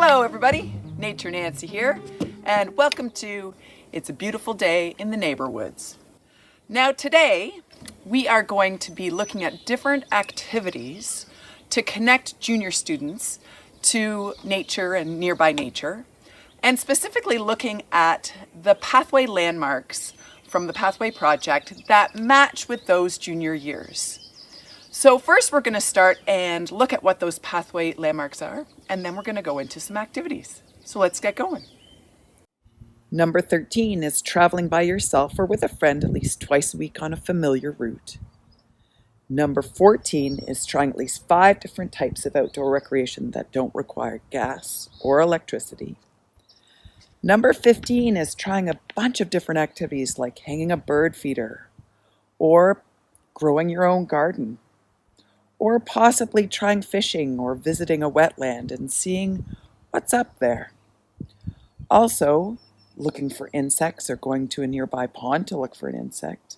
Hello everybody, Nature Nancy here, and welcome to It's a Beautiful Day in the Neighbourwoods. Now today, we are going to be looking at different activities to connect junior students to nature and nearby nature, and specifically looking at the pathway landmarks from the Pathway Project that match with those junior years. So first we're going to start and look at what those pathway landmarks are, and then we're going to go into some activities. So let's get going. Number 13 is traveling by yourself or with a friend at least twice a week on a familiar route. Number 14 is trying at least 5 different types of outdoor recreation that don't require gas or electricity. Number 15 is trying a bunch of different activities like hanging a bird feeder or growing your own garden, or possibly trying fishing or visiting a wetland and seeing what's up there. Also, looking for insects or going to a nearby pond to look for an insect,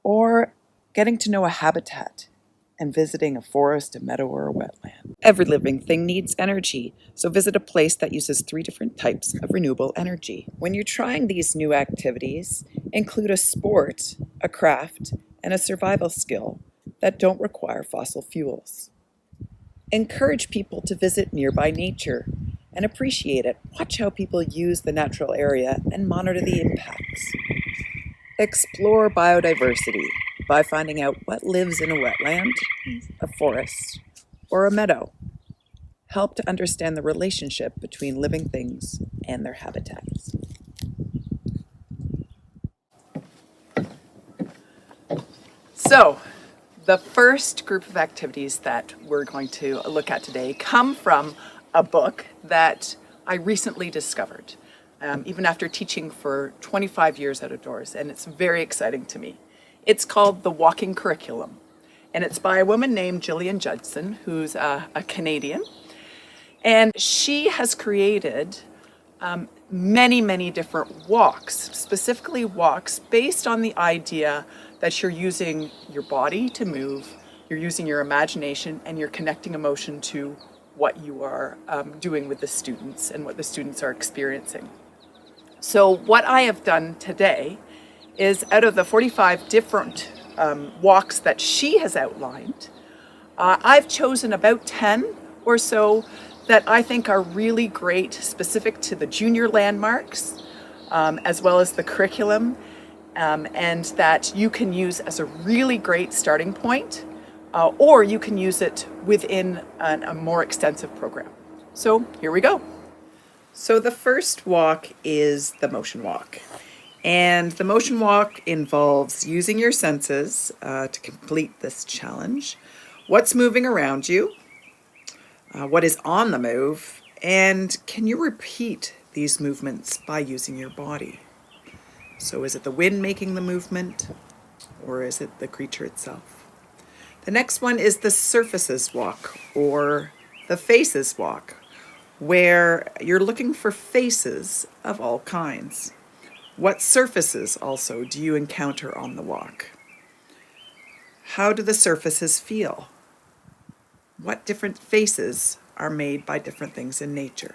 or getting to know a habitat and visiting a forest, a meadow, or a wetland. Every living thing needs energy, so visit a place that uses 3 different types of renewable energy. When you're trying these new activities, include a sport, a craft, and a survival skill that don't require fossil fuels. Encourage people to visit nearby nature and appreciate it. Watch how people use the natural area and monitor the impacts. Explore biodiversity by finding out what lives in a wetland, a forest, or a meadow. Help to understand the relationship between living things and their habitats. So, the first group of activities that we're going to look at today come from a book that I recently discovered, even after teaching for 25 years out of doors, and it's very exciting to me. It's called The Walking Curriculum, and it's by a woman named Gillian Judson, who's a Canadian, and she has created many different walks, specifically walks based on the idea that you're using your body to move, you're using your imagination, and you're connecting emotion to what you are doing with the students and what the students are experiencing. So what I have done today is, out of the 45 different walks that she has outlined, I've chosen about 10 or so that I think are really great, specific to the junior landmarks, as well as the curriculum, and that you can use as a really great starting point, or you can use it within a more extensive program. So here we go. So the first walk is the motion walk. And the motion walk involves using your senses to complete this challenge. What's moving around you? What is on the move? And can you repeat these movements by using your body? So is it the wind making the movement, or is it the creature itself? The next one is the surfaces walk, or the faces walk, where you're looking for faces of all kinds. What surfaces also do you encounter on the walk? How do the surfaces feel? What different faces are made by different things in nature?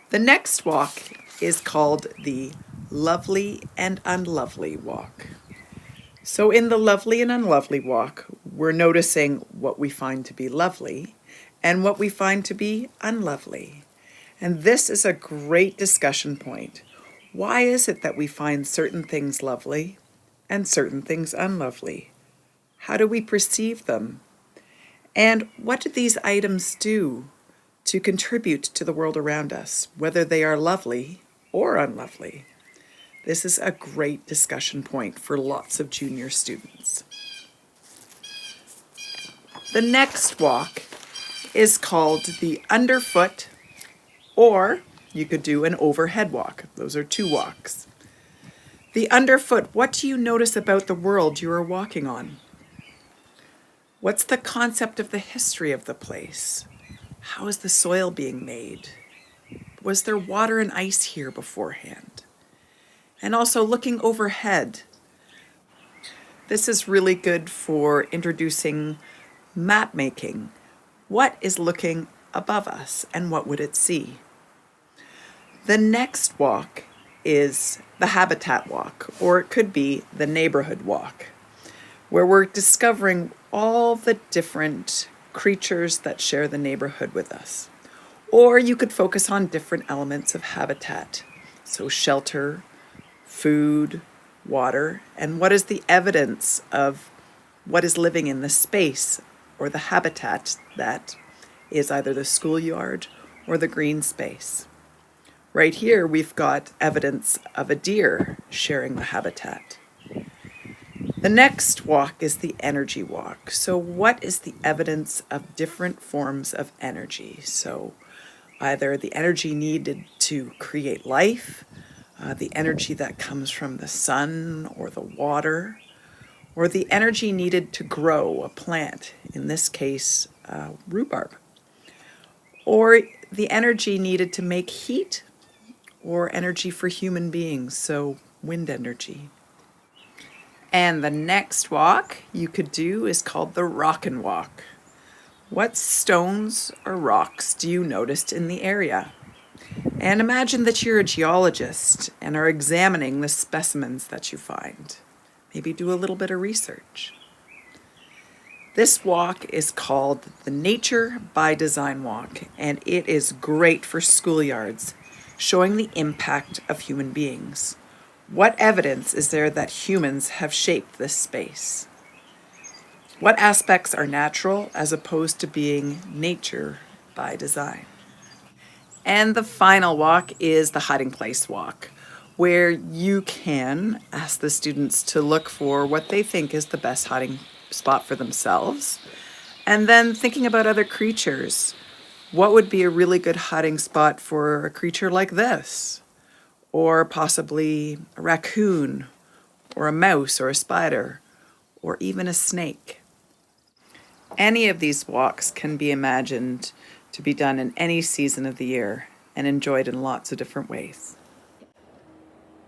The next walk is called the lovely and unlovely walk. So in the lovely and unlovely walk, we're noticing what we find to be lovely and what we find to be unlovely. And this is a great discussion point. Why is it that we find certain things lovely and certain things unlovely? How do we perceive them? And what do these items do to contribute to the world around us, whether they are lovely or unlovely? This is a great discussion point for lots of junior students. The next walk is called the underfoot, or you could do an overhead walk. Those are 2 walks. The underfoot, what do you notice about the world you are walking on? What's the concept of the history of the place? How is the soil being made? Was there water and ice here beforehand? And also looking overhead. This is really good for introducing map making. What is looking above us, and what would it see? The next walk is the habitat walk, or it could be the neighborhood walk, where we're discovering all the different creatures that share the neighborhood with us. Or you could focus on different elements of habitat, so shelter, food, water, and what is the evidence of what is living in the space or the habitat that is either the schoolyard or the green space. Right here, we've got evidence of a deer sharing the habitat. The next walk is the energy walk. So what is the evidence of different forms of energy? So either the energy needed to create life, the energy that comes from the sun or the water, or the energy needed to grow a plant, in this case, rhubarb, or the energy needed to make heat, or energy for human beings, so wind energy. And the next walk you could do is called the rock and walk. What stones or rocks do you notice in the area? And imagine that you're a geologist and are examining the specimens that you find. Maybe do a little bit of research. This walk is called the Nature by Design Walk, and it is great for schoolyards, showing the impact of human beings. What evidence is there that humans have shaped this space? What aspects are natural as opposed to being nature by design? And the final walk is the hiding place walk, where you can ask the students to look for what they think is the best hiding spot for themselves. And then thinking about other creatures. What would be a really good hiding spot for a creature like this? Or possibly a raccoon, or a mouse, or a spider, or even a snake. Any of these walks can be imagined to be done in any season of the year and enjoyed in lots of different ways.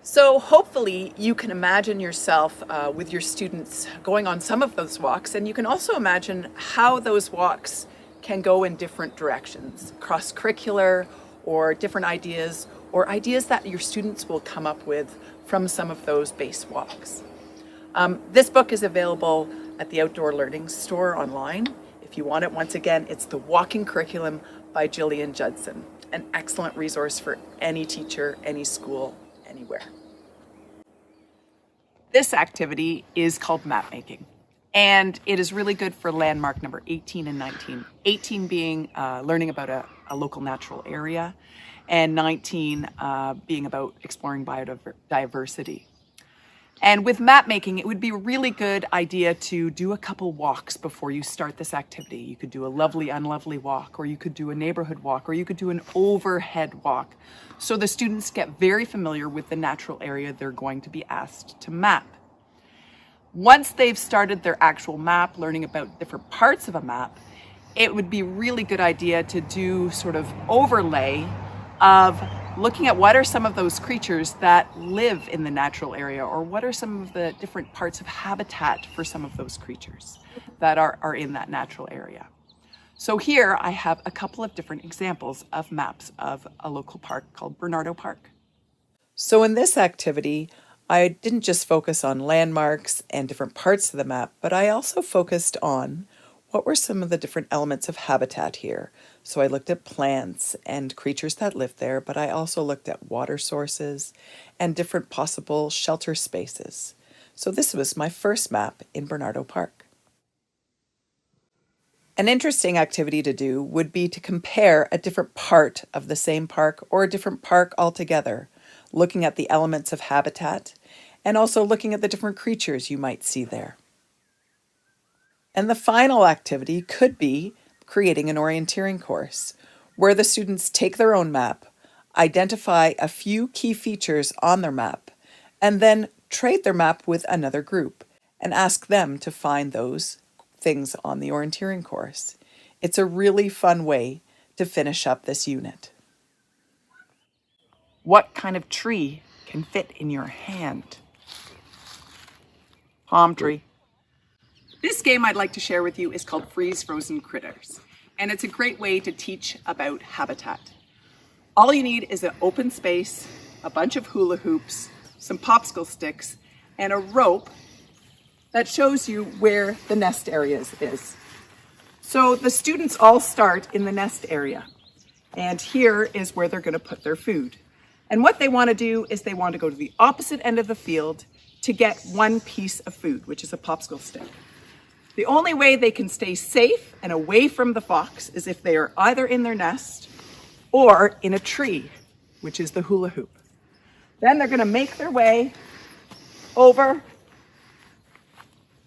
So hopefully you can imagine yourself with your students going on some of those walks, and you can also imagine how those walks can go in different directions, cross-curricular or different ideas, or ideas that your students will come up with from some of those base walks. This book is available at the Outdoor Learning Store online. If you want it, once again, it's The Walking Curriculum by Gillian Judson, an excellent resource for any teacher, any school, anywhere. This activity is called map making, and it is really good for landmark number 18 and 19. 18 being learning about a local natural area, and 19 being about exploring biodiversity. And with map making, it would be a really good idea to do a couple walks before you start this activity. You could do a lovely, unlovely walk, or you could do a neighborhood walk, or you could do an overhead walk. So the students get very familiar with the natural area they're going to be asked to map. Once they've started their actual map, learning about different parts of a map, it would be a really good idea to do sort of overlay of looking at what are some of those creatures that live in the natural area, or what are some of the different parts of habitat for some of those creatures that are in that natural area. So here I have a couple of different examples of maps of a local park called Bernardo Park. So in this activity, I didn't just focus on landmarks and different parts of the map, but I also focused on what were some of the different elements of habitat here. So I looked at plants and creatures that live there, but I also looked at water sources and different possible shelter spaces. So this was my first map in Bernardo Park. An interesting activity to do would be to compare a different part of the same park or a different park altogether, looking at the elements of habitat and also looking at the different creatures you might see there. And the final activity could be creating an orienteering course, where the students take their own map, identify a few key features on their map, and then trade their map with another group and ask them to find those things on the orienteering course. It's a really fun way to finish up this unit. What kind of tree can fit in your hand? Palm tree. This game I'd like to share with you is called Freeze Frozen Critters. and it's a great way to teach about habitat. All you need is an open space, a bunch of hula hoops, some popsicle sticks, and a rope that shows you where the nest area is. So the students all start in the nest area, and here is where they're going to put their food. And what they want to do is they want to go to the opposite end of the field to get one piece of food, which is a popsicle stick. The only way they can stay safe and away from the fox is if they are either in their nest or in a tree, which is the hula hoop. Then they're going to make their way over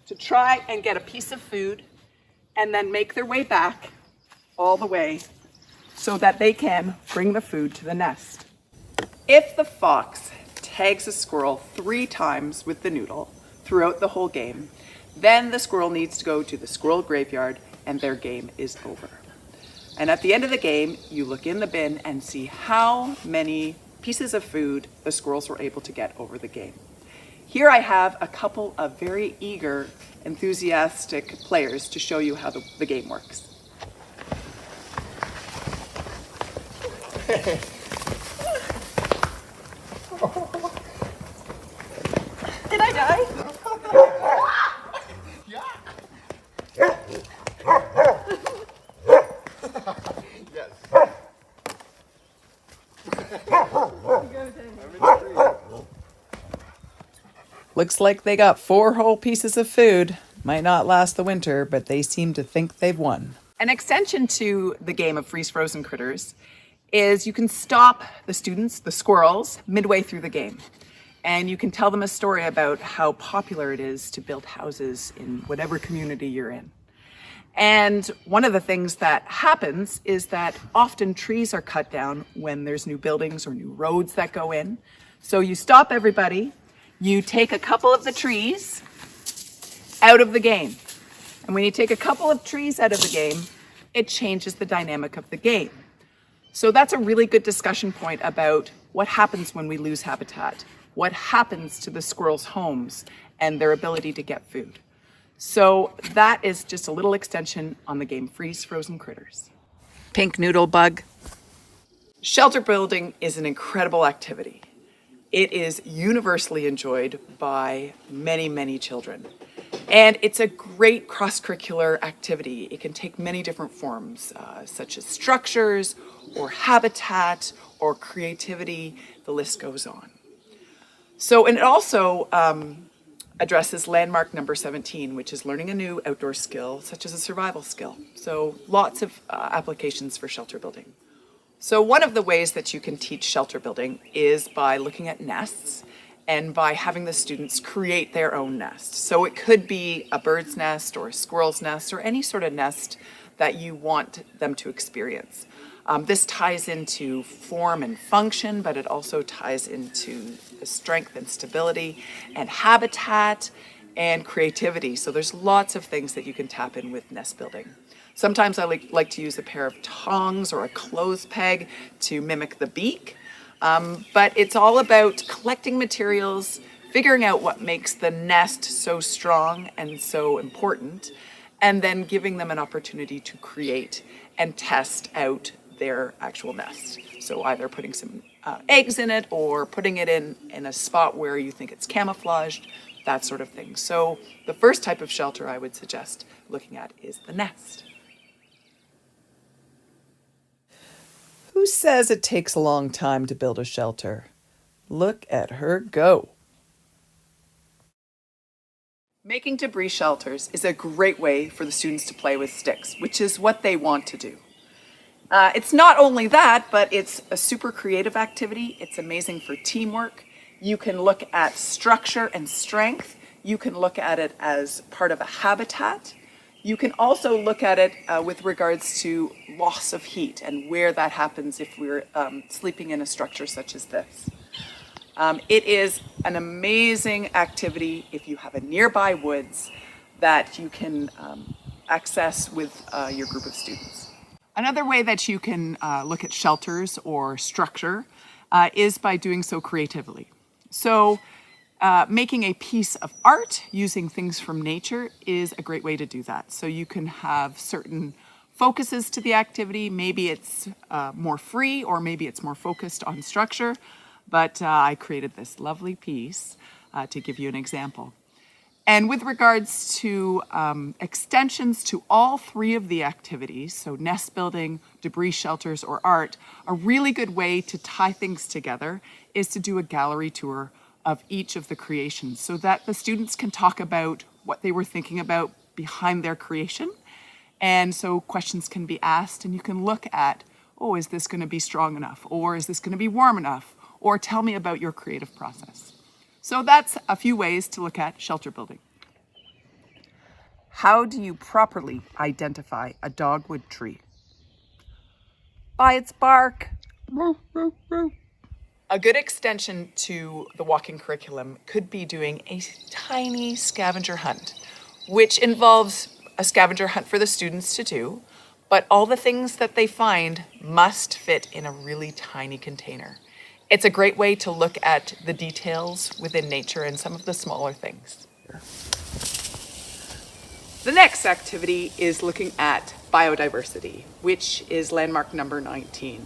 to try and get a piece of food, and then make their way back all the way so that they can bring the food to the nest. If the fox tags a squirrel 3 times with the noodle throughout the whole game, then the squirrel needs to go to the squirrel graveyard and their game is over. And at the end of the game, you look in the bin and see how many pieces of food the squirrels were able to get over the game. Here I have a couple of very eager, enthusiastic players to show you how the game works. Did I die? Yeah. Yes. Looks like they got 4 whole pieces of food. Might not last the winter, but they seem to think they've won. An extension to the game of freeze-frozen critters is you can stop the students, the squirrels, midway through the game. And you can tell them a story about how popular it is to build houses in whatever community you're in. And one of the things that happens is that often trees are cut down when there's new buildings or new roads that go in. So you stop everybody, you take a couple of the trees out of the game. And when you take a couple of trees out of the game, it changes the dynamic of the game. So that's a really good discussion point about what happens when we lose habitat, what happens to the squirrels' homes and their ability to get food. So that is just a little extension on the game Freeze Frozen Critters. Pink noodle bug. Shelter building is an incredible activity. It is universally enjoyed by many, many children. And it's a great cross-curricular activity. It can take many different forms, such as structures or habitat or creativity. The list goes on. So, and it also addresses landmark number 17, which is learning a new outdoor skill, such as a survival skill. So lots of applications for shelter building. So one of the ways that you can teach shelter building is by looking at nests and by having the students create their own nest. So it could be a bird's nest or a squirrel's nest or any sort of nest that you want them to experience. This ties into form and function, but it also ties into the strength and stability and habitat and creativity. So there's lots of things that you can tap in with nest building. Sometimes I like to use a pair of tongs or a clothes peg to mimic the beak. But it's all about collecting materials, figuring out what makes the nest so strong and so important, and then giving them an opportunity to create and test out their actual nest. So either putting some eggs in it or putting it in a spot where you think it's camouflaged, that sort of thing. So the first type of shelter I would suggest looking at is the nest. Who says it takes a long time to build a shelter? Look at her go. Making debris shelters is a great way for the students to play with sticks, which is what they want to do. It's not only that, but it's a super creative activity. It's amazing for teamwork. You can look at structure and strength. You can look at it as part of a habitat. You can also look at it with regards to loss of heat and where that happens if we're sleeping in a structure such as this. It is an amazing activity if you have a nearby woods that you can access with your group of students. Another way that you can look at shelters or structure is by doing so creatively. So making a piece of art using things from nature is a great way to do that. So you can have certain focuses to the activity. Maybe it's more free, or maybe it's more focused on structure, but I created this lovely piece to give you an example. And with regards to extensions to all three of the activities, so nest building, debris shelters, or art, a really good way to tie things together is to do a gallery tour of each of the creations so that the students can talk about what they were thinking about behind their creation. And so questions can be asked, and you can look at, oh, is this going to be strong enough? Or is this going to be warm enough? Or tell me about your creative process. So that's a few ways to look at shelter building. How do you properly identify a dogwood tree? By its bark. A good extension to the walking curriculum could be doing a tiny scavenger hunt, which involves a scavenger hunt for the students to do, but all the things that they find must fit in a really tiny container. It's a great way to look at the details within nature and some of the smaller things. The next activity is looking at biodiversity, which is landmark number 19.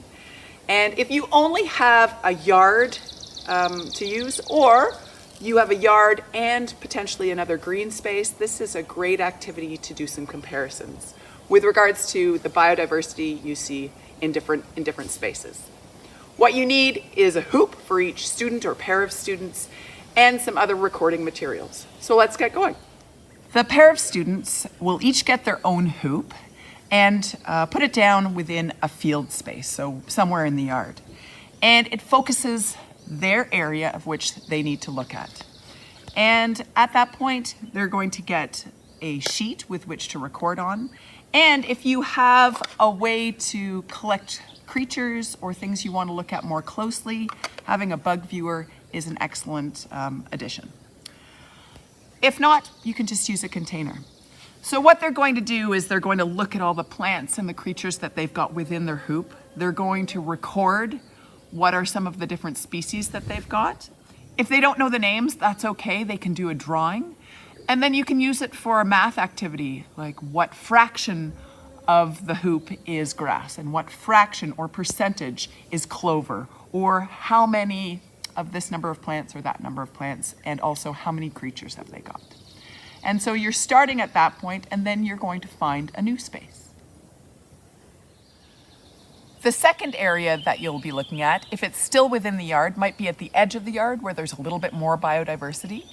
And if you only have a yard to use, or you have a yard and potentially another green space, this is a great activity to do some comparisons with regards to the biodiversity you see in different spaces. What you need is a hoop for each student or pair of students and some other recording materials. So let's get going. The pair of students will each get their own hoop and put it down within a field space, so somewhere in the yard. And it focuses their area of which they need to look at. And at that point, they're going to get a sheet with which to record on. And if you have a way to collect creatures or things you want to look at more closely, having a bug viewer is an excellent addition. If not, you can just use a container. So what they're going to do is they're going to look at all the plants and the creatures that they've got within their hoop. They're going to record what are some of the different species that they've got. If they don't know the names, that's okay. They can do a drawing. And then you can use it for a math activity, like what fraction of the hoop is grass and what fraction or percentage is clover, or how many of this number of plants or that number of plants, and also how many creatures have they got. And so you're starting at that point, and then you're going to find a new space. The second area that you'll be looking at, if it's still within the yard, might be at the edge of the yard where there's a little bit more biodiversity.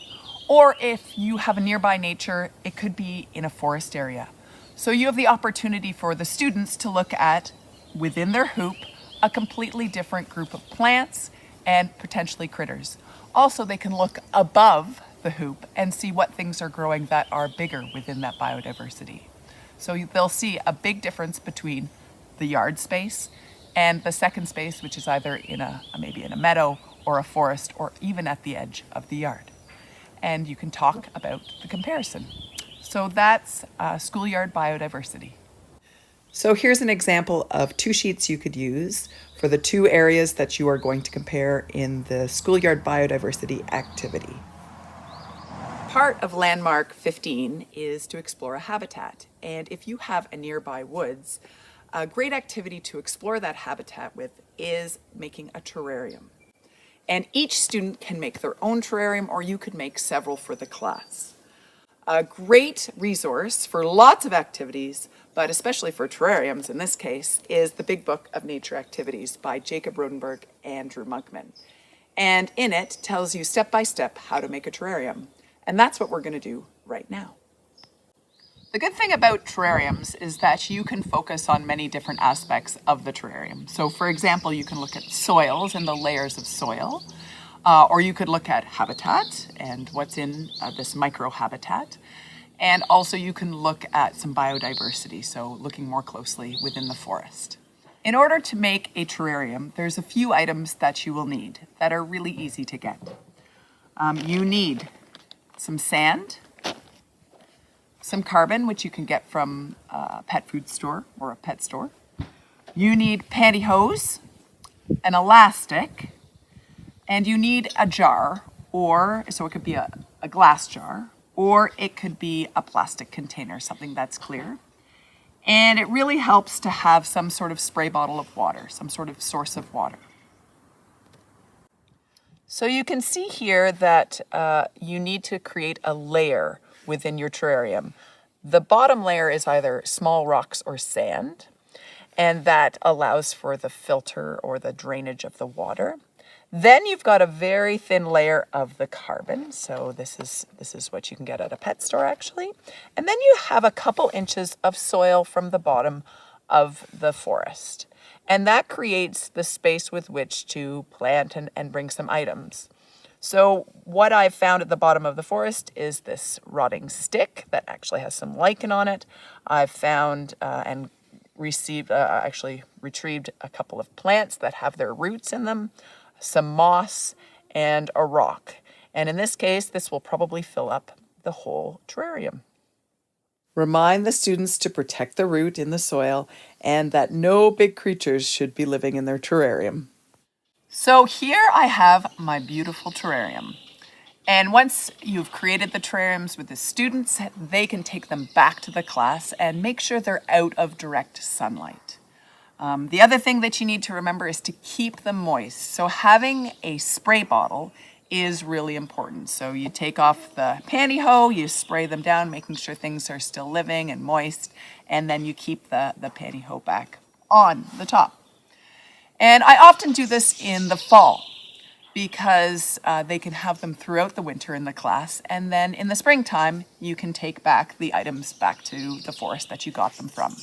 Or if you have a nearby nature, it could be in a forest area. So you have the opportunity for the students to look at, within their hoop, a completely different group of plants and potentially critters. Also, they can look above the hoop and see what things are growing that are bigger within that biodiversity. So they'll see a big difference between the yard space and the second space, which is either in maybe in a meadow or a forest or even at the edge of the yard. And you can talk about the comparison. So that's schoolyard biodiversity. So here's an example of two sheets you could use for the two areas that you are going to compare in the schoolyard biodiversity activity. Part of landmark 15 is to explore a habitat. And if you have a nearby woods, a great activity to explore that habitat with is making a terrarium. And each student can make their own terrarium, or you could make several for the class. A great resource for lots of activities, but especially for terrariums in this case, is the Big Book of Nature Activities by Jacob Rodenberg and Drew Monkman. And in it tells you step by step how to make a terrarium. And that's what we're going to do right now. The good thing about terrariums is that you can focus on many different aspects of the terrarium. So for example, you can look at soils and the layers of soil, or you could look at habitat and what's in this microhabitat. And also you can look at some biodiversity, so looking more closely within the forest. In order to make a terrarium, there's a few items that you will need that are really easy to get. You need some sand, some carbon, which you can get from a pet food store or a pet store. You need pantyhose, an elastic, and you need a jar, so it could be a glass jar, or it could be a plastic container, something that's clear. And it really helps to have some sort of spray bottle of water, some sort of source of water. So you can see here that you need to create a layer within your terrarium. The bottom layer is either small rocks or sand, and that allows for the filter or the drainage of the water. Then you've got a very thin layer of the carbon. So this is what you can get at a pet store actually. And then you have a couple inches of soil from the bottom of the forest. And that creates the space with which to plant and bring some items. So what I've found at the bottom of the forest is this rotting stick that actually has some lichen on it. I've found and actually retrieved a couple of plants that have their roots in them, some moss, and a rock. And in this case, this will probably fill up the whole terrarium. Remind the students to protect the root in the soil and that no big creatures should be living in their terrarium. So here I have my beautiful terrarium. And once you've created the terrariums with the students, they can take them back to the class and make sure they're out of direct sunlight. The other thing that you need to remember is to keep them moist. So having a spray bottle is really important. So you take off the pantyhose, you spray them down, making sure things are still living and moist, and then you keep the pantyhose back on the top. And I often do this in the fall because they can have them throughout the winter in the class, and then in the springtime you can take back the items back to the forest that you got them from.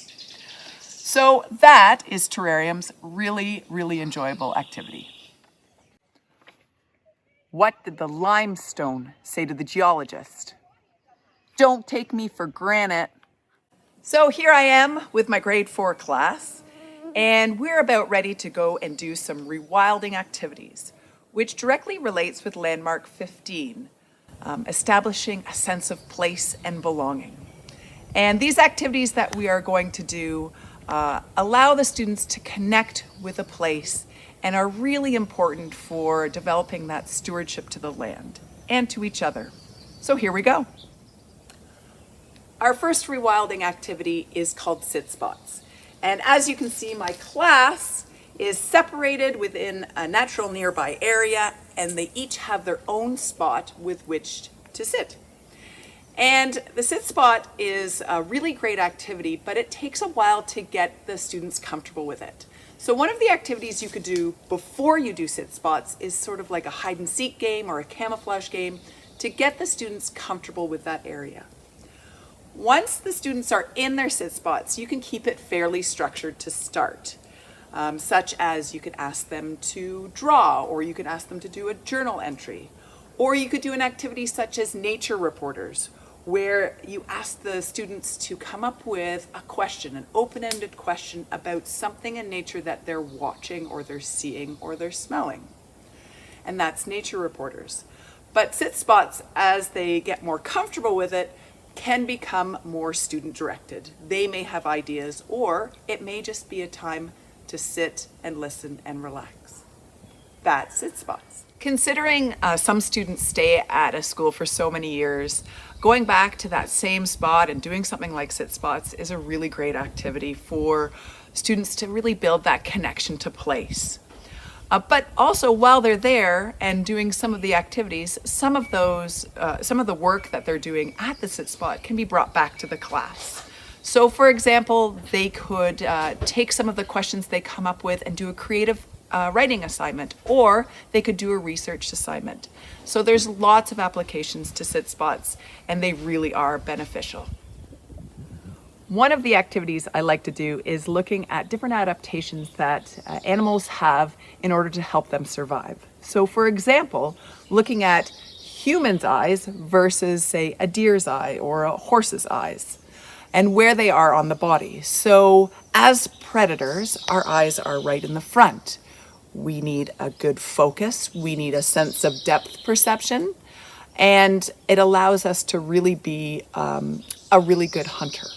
So that is terrarium's really, really enjoyable activity. What did the limestone say to the geologist? Don't take me for granite. So here I am with my grade 4 class, and we're about ready to go and do some rewilding activities, which directly relates with landmark 15, establishing a sense of place and belonging. And these activities that we are going to do allow the students to connect with a place and are really important for developing that stewardship to the land and to each other. So here we go. Our first rewilding activity is called Sit Spots. And as you can see, my class is separated within a natural nearby area, and they each have their own spot with which to sit. And the sit spot is a really great activity, but it takes a while to get the students comfortable with it. So one of the activities you could do before you do sit spots is sort of like a hide and seek game or a camouflage game to get the students comfortable with that area. Once the students are in their sit spots, you can keep it fairly structured to start, such as you could ask them to draw, or you could ask them to do a journal entry, or you could do an activity such as nature reporters, where you ask the students to come up with a question, an open-ended question about something in nature that they're watching or they're seeing or they're smelling. And that's nature reporters. But sit spots, as they get more comfortable with it, can become more student-directed. They may have ideas, or it may just be a time to sit and listen and relax. That's sit spots. Considering some students stay at a school for so many years, going back to that same spot and doing something like sit spots is a really great activity for students to really build that connection to place. But also while they're there and doing some of the activities, some of the work that they're doing at the sit spot can be brought back to the class. So for example, they could take some of the questions they come up with and do a creative writing assignment, or they could do a research assignment. So there's lots of applications to sit spots, and they really are beneficial. One of the activities I like to do is looking at different adaptations that animals have in order to help them survive. So for example, looking at humans' eyes versus say a deer's eye or a horse's eyes, and where they are on the body. So as predators, our eyes are right in the front. We need a good focus, we need a sense of depth perception, and it allows us to really be a really good hunter.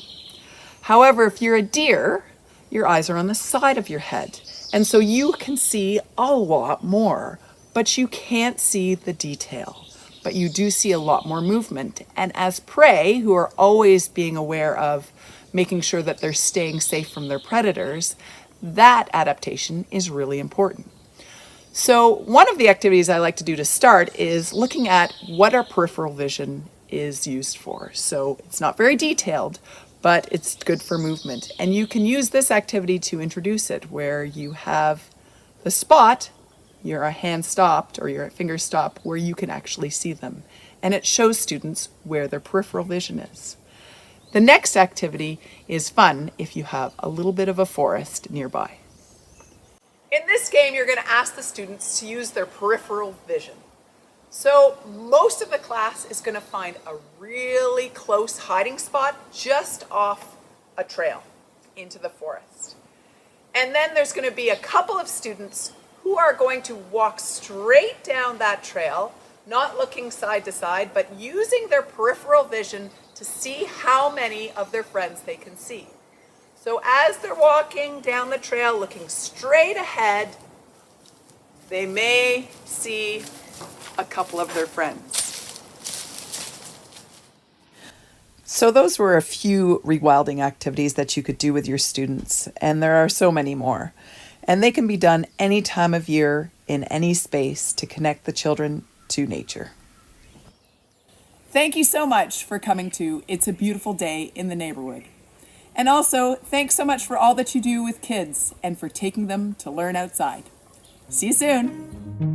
However, if you're a deer, your eyes are on the side of your head, and so you can see a lot more, but you can't see the detail. but you do see a lot more movement. And as prey, who are always being aware of making sure that they're staying safe from their predators, that adaptation is really important. So one of the activities I like to do to start is looking at what our peripheral vision is used for. So it's not very detailed, but it's good for movement. And you can use this activity to introduce it, where you have the spot, your hand stopped or your finger stopped, where you can actually see them. And it shows students where their peripheral vision is. The next activity is fun if you have a little bit of a forest nearby. In this game, you're going to ask the students to use their peripheral vision. So most of the class is going to find a really close hiding spot just off a trail into the forest. And then there's going to be a couple of students who are going to walk straight down that trail, not looking side to side, but using their peripheral vision to see how many of their friends they can see. So as they're walking down the trail, looking straight ahead, they may see a couple of their friends. So those were a few rewilding activities that you could do with your students, and there are so many more. And they can be done any time of year, in any space, to connect the children to nature. Thank you so much for coming to It's a Beautiful Day in the Neighborwood. And also, thanks so much for all that you do with kids and for taking them to learn outside. See you soon.